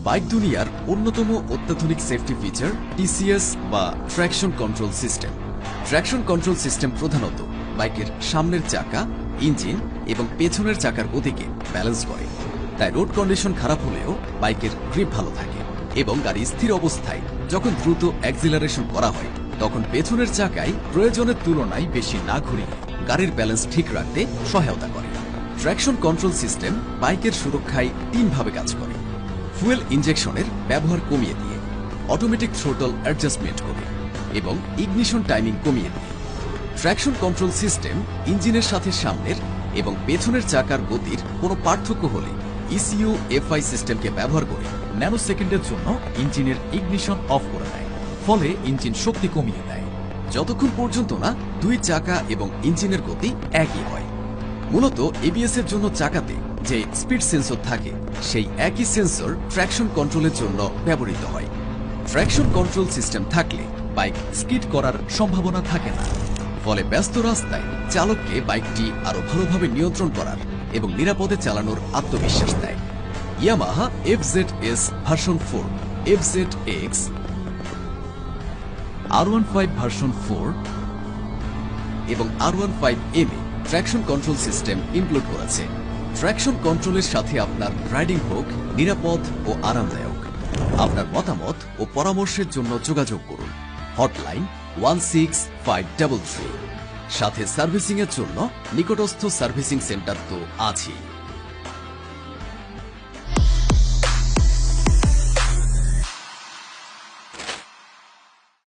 Bike দুনিয়ার অন্যতম অত্যাধুনিক সেফটি ফিচার টিসিএস বা traction control system. Traction control system প্রধানত বাইকের সামনের চাকা, ইঞ্জিন এবং পেছনের চাকার গতিকে ব্যালেন্স করে। তাই রোড কন্ডিশন খারাপ হলেও বাইকের গ্রিপ ভালো থাকে এবং গাড়ি স্থির অবস্থায় যখন দ্রুত অ্যাক্সিলারেশন করা হয় তখন পেছনের চাকায় প্রয়োজনের তুলনায় বেশি না ঘুরিয়ে গাড়ির ব্যালেন্স ঠিক রাখতে সহায়তা করে। ট্র্যাকশন কন্ট্রোল সিস্টেম বাইকের সুরক্ষায় তিনভাবে কাজ করে: ফুয়েল ইনজেকশনের ব্যবহার কমিয়ে দিয়ে, অটোমেটিক থ্রোটল অ্যাডজাস্টমেন্ট করে এবং ইগনিশন টাইমিং কমিয়ে দিয়ে। ট্র্যাকশন কন্ট্রোল সিস্টেম ইঞ্জিনের সাথে সামনের এবং পেছনের চাকার গতির কোনো পার্থক্য হলে ইসিইউ এফআই সিস্টেমকে ব্যবহার করে ন্যানো সেকেন্ডের জন্য ইঞ্জিনের ইগনিশন অফ করে দেয়, ফলে ইঞ্জিন শক্তি কমিয়ে দেয় যতক্ষণ পর্যন্ত না দুই চাকা এবং ইঞ্জিনের গতি একই হয়। মূলত এবিএস এর জন্য চাকাতে যে স্পিড সেন্সর থাকে সেই একই সেন্সর ট্র্যাকশন কন্ট্রোলের জন্য ব্যবহৃত হয়। ট্র্যাকশন কন্ট্রোল সিস্টেম থাকলে বাইক স্কিড করার সম্ভাবনা থাকে না, ফলে ব্যস্ত রাস্তায় চালককে বাইকটি আরো ভালোভাবে নিয়ন্ত্রণ করার এবং নিরাপদে চালানোর আত্মবিশ্বাস দেয়। Yamaha FZS version 4, FZX, R15 version 4 এবং R15M এ ট্র্যাকশন কন্ট্রোল সিস্টেম ইনক্লুড করেছে। ট্র্যাকশন কন্ট্রোলের সাথে আপনার রাইডিং হোক নিরাপদ ও আরামদায়ক। আপনার মতামত ও পরামর্শের জন্য যোগাযোগ করুন হটলাইন 16533। সাথে সার্ভিসিং এর জন্য নিকটস্থ সার্ভিসিং সেন্টার তো আছেই।